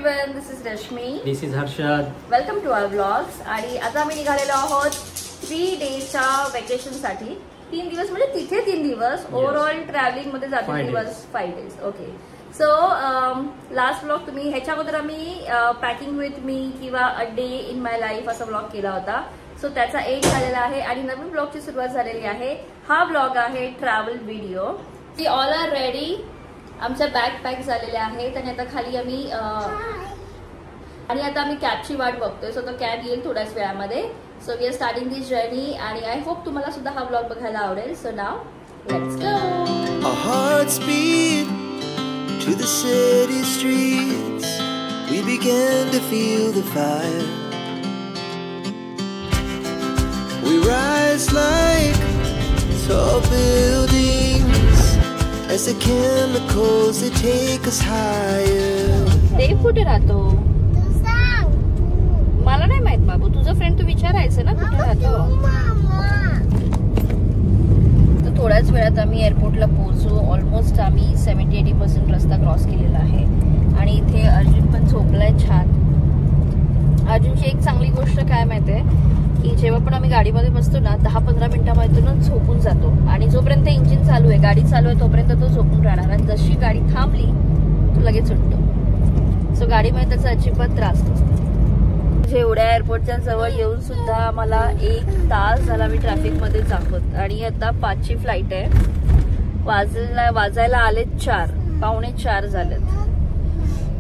Everyone, this is Rashmi. This is Harshad. Welcome to our blogs. आणि आता आम्ही निघालेलो आहोत 3 डेजच्या वेकेशनसाठी. 3 दिवस म्हणजे तिथे 3 दिवस, ओव्हरऑल ट्रॅव्हलिंग मध्ये जातील दिवस 5 days. Okay, so last blog तुम्ही ह्याच्या अगोदर आम्ही पॅकिंग विथ मी किंवा a day in my life असा ब्लॉग केला होता. सो त्याचा एंड झालेला आहे आणि नवीन ब्लॉगची सुरुवात झालेली आहे. हा ब्लॉग आहे ट्रॅव्हल व्हिडिओ. ती ऑल आर रेडी. आमच्या बॅग पॅक झालेल्या आहेत आणि आता खाली आम्ही कॅबची वाट बघतोय. सो तो कॅब येईल थोड्याच वेळामध्ये. So we are starting this journey आणि आय होप तुम्हाला सुद्धा हा ब्लॉग बघायला आवडेल. So now let's go. Our hearts beat to the city streets. We began to feel the fire. We rise like tall buildings as the chemicals that take us higher. देव कुठे राहतो? मला नाही माहित बाबू. तुझा फ्रेंड तू विचारायचं ना कुठे राहतो. तर थोड्याच वेळात आम्ही एअरपोर्टला पोहोचू. ऑलमोस्ट आम्ही 70-80% रस्ता क्रॉस केलेला आहे आणि इथे अर्जुन पण झोपलाय छान. अर्जुनची एक चांगली गोष्ट काय माहितीये की जेव्हा पण आम्ही गाडीमध्ये बसतो ना 10-15 मिनिटांमधूनच झोपून जातो आणि जोपर्यंत इंजिन चालू आहे, गाडी चालू आहे, तोपर्यंत तो झोपून राहणार आणि जशी गाडी थांबली तो लगेच उठतो. सो गाडीमध्ये त्याचा अजिबात त्रास नसतो. एवढ्या एअरपोर्टच्या जवळ येऊन सुद्धा आम्हाला 1 तास झाला मी ट्रॅफिक मध्ये जाखोत आणि आता 5ची फ्लाईट आहे. वाजायला आले 4, 3:45 झालेत.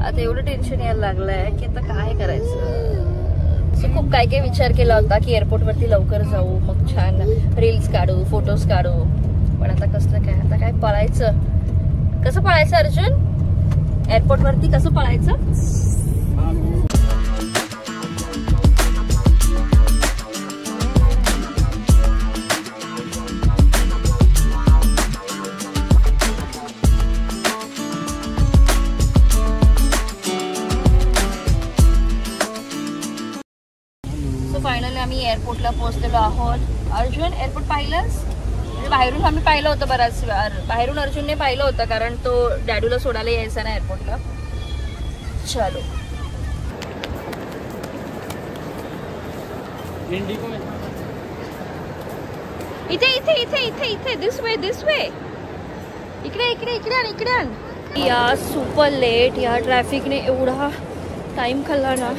आता एवढं टेन्शन यायला लागलंय की आता काय करायचं. सो खूप काय विचार केला होता की एअरपोर्ट वरती लवकर जाऊ, मग छान रील्स काढू, फोटोज काढू. पण आता कसलं काय, आता काय पळायचं. कसं पळायचं अर्जुन? एअरपोर्ट वरती कसं पळायचं? फायनली आम्ही एअरपोर्टला पोहोचलेलो आहोत. अर्जुन एअरपोर्ट पाहिलंस? म्हणजे बाहेरून आम्ही पाहिलं होतं बराच वेळ. बाहेरून अर्जुनने पाहिलं होतं कारण तो डॅडूला सोडायला यायचा ना एअरपोर्टला. चलो इथे इथे इथे इथे इथे दिस वे इकडे इकडे इकडे आण इकडे आण. या सुपर लेट या ट्रॅफिकने एवढा टाइम खाल्ला ना.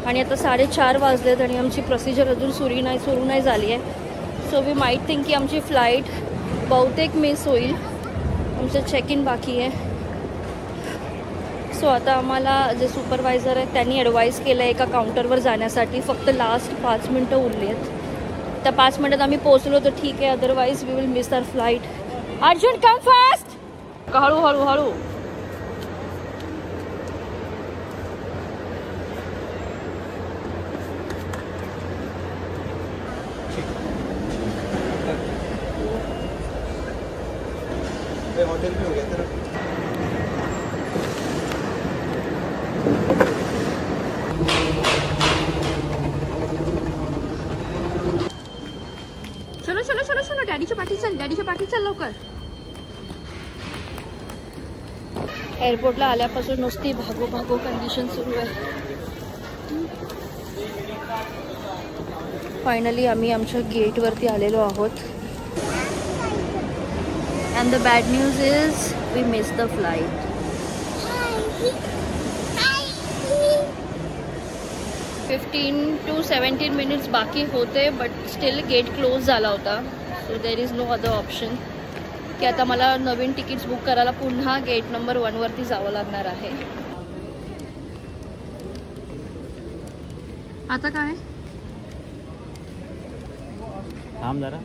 आणि आता 4:30 वाजलेत आणि आमची प्रोसिजर अजून सुरू नाही झाली आहे. सो वी माईट थिंक की आमची फ्लाईट बहुतेक मिस होईल. आमचं चेक इन बाकी आहे. सो आता आम्हाला जे सुपरवायझर आहेत त्यांनी ॲडवाईज केलं आहे एका काउंटरवर जाण्यासाठी. फक्त लास्ट 5 मिनटं उरली आहेत. त्या 5 मिनटात आम्ही पोहोचलो तर ठीक आहे, otherwise we will miss our flight. Arjun come fast. हळू हळू हळू. होटल में हो गया तेरा. चलो चलो चलो चलो डॅडीच्या पाठी चल लवकर. एअरपोर्टला आल्यापासून नुसती भागो कंडिशन सुरू आहे. फायनली आम्ही आमच्या गेटवरती आलेलो आहोत. And the bad news is we missed the flight. 15 to 17 minutes बाकी होते but still gate close झाला होता. So there is no other option की आता मला नवीन तिकीट्स बुक करायला पुन्हा गेट नंबर 1 वरती जावं लागणार आहे. आता काय थांब जरा.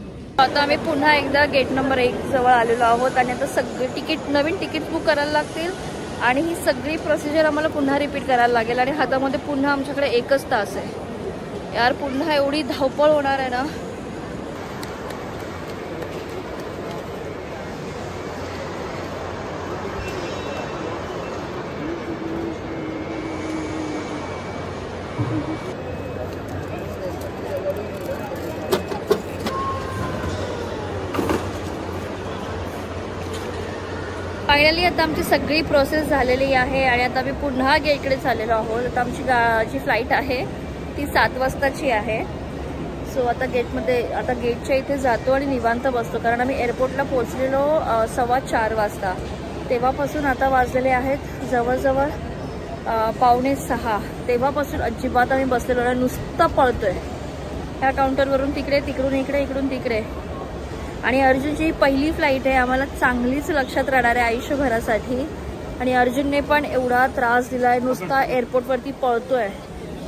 आता आम्ही पुन्हा एकदा गेट नंबर 1 जवळ आलेलो आहोत आणि आता सगळे नवीन तिकीट बुक करायला लागतील आणि ही सगळी प्रोसिजर आम्हाला पुन्हा रिपीट करायला लागेल. आणि हातामध्ये पुन्हा आमच्याकडे 1च तास आहे. यार पुन्हा एवढी धावपळ होणार आहे ना. फायनली आता आमची सगळी प्रोसेस झालेली आहे आणि आता आम्ही पुन्हा गेटकडे चाललेलो आहोत. आता आमची जी फ्लाईट आहे ती 7 वाजताची आहे. सो आता गेटच्या इथे जातो आणि निवांत बसतो, कारण आम्ही एअरपोर्टला पोहोचलेलो 4:15 वाजता. तेव्हापासून आता वाजलेले आहेत जवळजवळ 5:45. तेव्हापासून अजिबात आम्ही बसलेलो नाही, नुसतं पळतोय ह्या काउंटरवरून तिकडे, तिकडून इकडे, इकडून तिकडे. आणि अर्जुनची पहिली फ्लाईट आहे, आम्हाला चांगलीच लक्षात राहणार आहे आयुष्यभरासाठी. आणि अर्जुनने पण एवढा त्रास दिलाय, नुसता एअरपोर्टवरती पळतोय.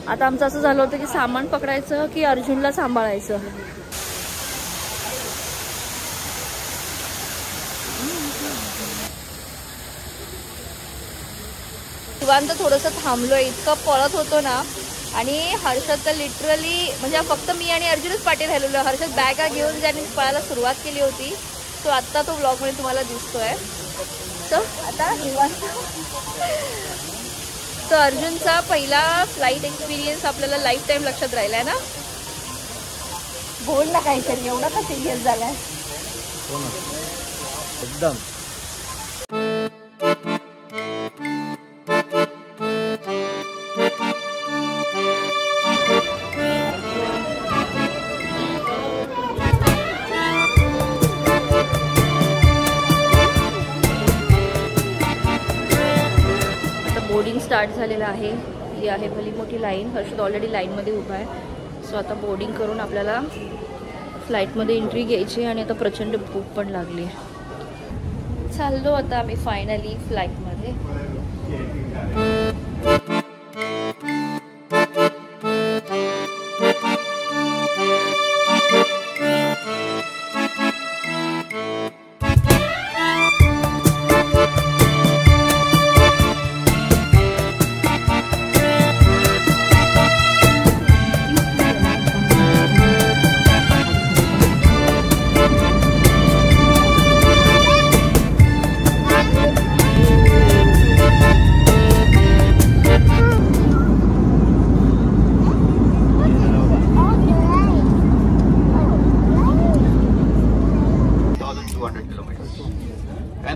आता आमचं असं झालं होतं की सामान पकडायचं की अर्जुनला सांभाळायचं. निवांत थोडंसं थांबलोय, इतकं पळत होतो ना. आणि हर्षद तर लिटरली म्हणजे फक्त मी आणि अर्जुनच पाठी राहिलेलो. हर्षद बॅगा घेऊन ज्यांनी पळायला सुरुवात केली होती, तो आत्ता तो ब्लॉगमध्ये तुम्हाला दिसतोय. तर आता निवांत. तर अर्जुनचा पहिला फ्लाईट एक्सपिरियन्स आपल्याला लाईफ टाईम लक्षात राहिलाय ना. बोल ना काहीतरी, एवढा का सिरियस झालाय एकदम. बोर्डिंग स्टार्ट झालेलं आहे. ही आहे भली मोठी लाईन. हर्षद ऑलरेडी लाईनमध्ये उभा आहे. सो आता बोर्डिंग करून आपल्याला फ्लाईटमध्ये एंट्री घ्यायची. आणि आता प्रचंड भूक पण लागली. चाललो आता आम्ही फायनली फ्लाईटमध्ये.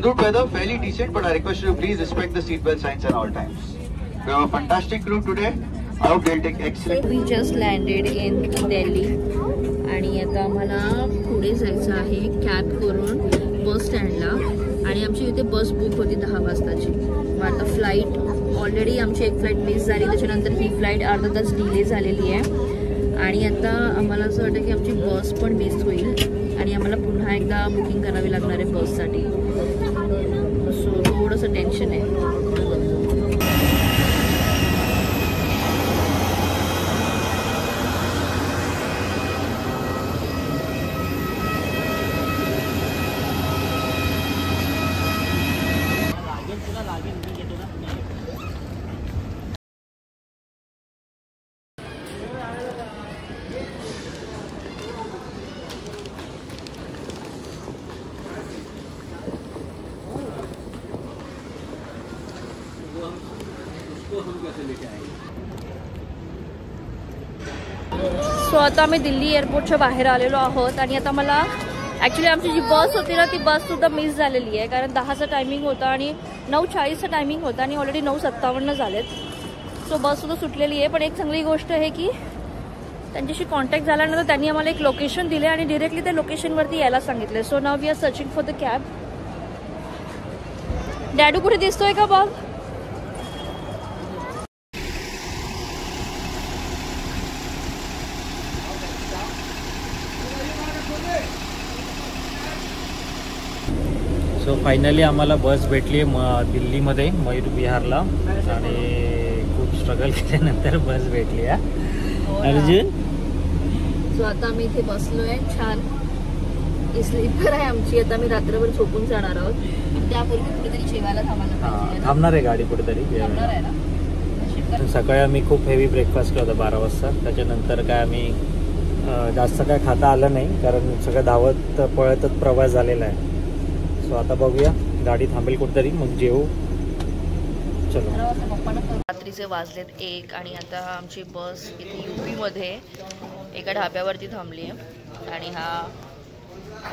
Route weather fairly decent, but I request you to please respect the seatbelt signs at all times. We have a fantastic crew today. I hope they'll take excellent. We just landed in Delhi आणि आता आम्हाला पुढे जायचं आहे cab करून बस स्टँडला. आणि आमची इथे बस बुक होती 10 वाजताची. मग आता फ्लाईट ऑलरेडी आमची एक फ्लाईट मिस झाली, त्याच्यानंतर ही फ्लाईट अर्धा तास डिले झालेली आहे. आणि आता आम्हाला असं वाटतं की आमची बस पण मिस होईल आणि आम्हाला पुन्हा एकदा बुकिंग करावी लागणार आहे बससाठी. सो थोडंसं टेन्शन आहे. सो आता आम्ही दिल्ली एअरपोर्टच्या बाहेर आलेलो आहोत. आणि आता मला ॲक्च्युली आमची जी बस होती ना ती बससुद्धा मिस झालेली आहे, कारण 10चा टायमिंग होता आणि 9:40चा टायमिंग होता आणि ऑलरेडी 9:57 झालेत. सो बससुद्धा सुटलेली आहे. पण एक चांगली गोष्ट आहे की त्यांच्याशी कॉन्टॅक्ट झाल्यानंतर त्यांनी आम्हाला एक लोकेशन दिले आणि डिरेक्टली त्या लोकेशनवरती यायला सांगितले. So now we are searching for the cab. डॅडू कुठे दिसतोय का बघ. सो फायनली आम्हाला बस भेटली दिल्लीमध्ये मयूर विहारला. आणि खूप स्ट्रगल केल्यानंतर बस भेटली आहे अर्जुन. सो आता आम्ही इथे बसलोय. छान स्लीपर आहे आमची. आता आम्ही रात्रभर झोपून जाणार आहोत. त्यापूर्वी कुठेतरी जेवायला थांबायला पाहिजे. थांबणार आहे गाडी कुठेतरी. थांबणार आहे ना. सकाळी आम्ही खूप हेवी ब्रेकफास्ट केला होता 12 वाजता. त्याच्यानंतर काय आम्ही जास्त काय खाता आलं नाही, कारण सगळं धावत पळतच प्रवास झालेला आहे. सो आता बघूया गाडी थांबेल कुठेतरी, मग जेवू. चलो. रात्रीचे वाजलेत 1 आणि आता आमची बस इथे UP-मध्ये एका ढाब्यावरती थांबली आहे. आणि हा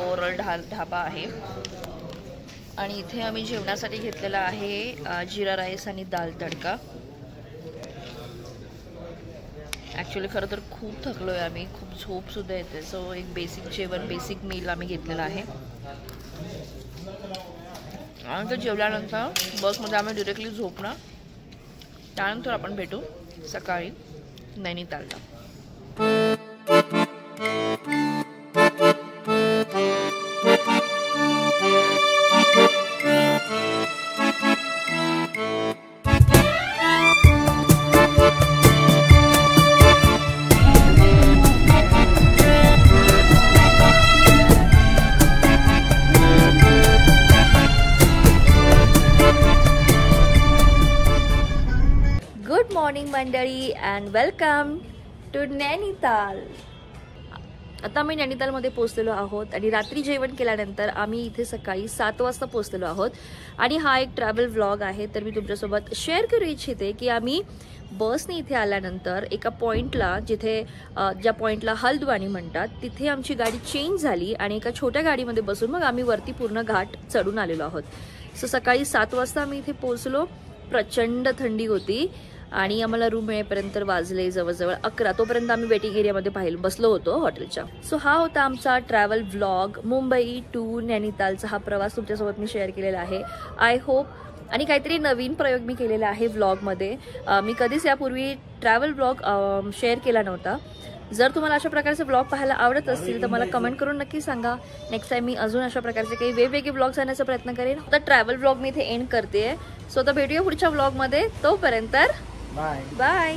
ओरल ढाबा आहे. आणि इथे आम्ही जेवणासाठी घेतलेला आहे जिरा राईस आणि दाल तडका. ॲक्च्युली खरं तर खूप थकलो आहे आम्ही, खूप झोपसुद्धा येते. सो एक बेसिक जेवण, बेसिक मील आम्ही घेतलेला आहे. आणि तर जेवल्यानंतर बसमध्ये आम्ही डिरेक्टली झोपणार. त्यानंतर आपण भेटू सकाळी नैनितालला. गुड मॉर्निंग मंडळी अँड वेलकम टू नैनिताल. आता आम्ही नैनितालमध्ये पोहोचलेलो आहोत आणि रात्री जेवण केल्यानंतर आम्ही इथे सकाळी 7 वाजता पोहोचलेलो आहोत. आणि हा एक ट्रॅव्हल व्लॉग आहे. तर मी तुमच्यासोबत शेअर करू इच्छिते की आम्ही बसने इथे आल्यानंतर एका पॉईंटला, जिथे ज्या पॉईंटला हल्द्वानी म्हणतात, तिथे आमची गाडी चेंज झाली आणि एका छोट्या गाडीमध्ये बसून मग आम्ही वरती पूर्ण घाट चढून आलेलो आहोत. सो सकाळी 7 वाजता आम्ही इथे पोहोचलो. प्रचंड थंडी होती आणि आम्हाला रूम मिळेपर्यंत वाजले जवळजवळ 11. तोपर्यंत आम्ही वेटिंग एरियामध्ये बसलो होतो हॉटेलच्या. सो हा होता आमचा ट्रॅव्हल व्लॉग. मुंबई टू नैनितालचा हा प्रवास तुमच्यासोबत मी शेअर केलेला आहे. I hope. आणि काहीतरी नवीन प्रयोग मी केलेला आहे व्लॉगमध्ये. मी कधीच यापूर्वी ट्रॅव्हल व्लॉग शेअर केला नव्हता. जर तुम्हाला अशा प्रकारचे व्लॉग पाहायला आवडत असतील तर मला कमेंट करून नक्की सांगा. नेक्स्ट टाइम मी अजून अशा प्रकारचे काही वेगवेगळे व्लॉग्स आणण्याचा प्रयत्न करेन. आता ट्रॅव्हल व्लॉग मी इथे एंड करते. सो आता भेटूया पुढच्या व्लॉगमध्ये. तोपर्यंत बाय बाय.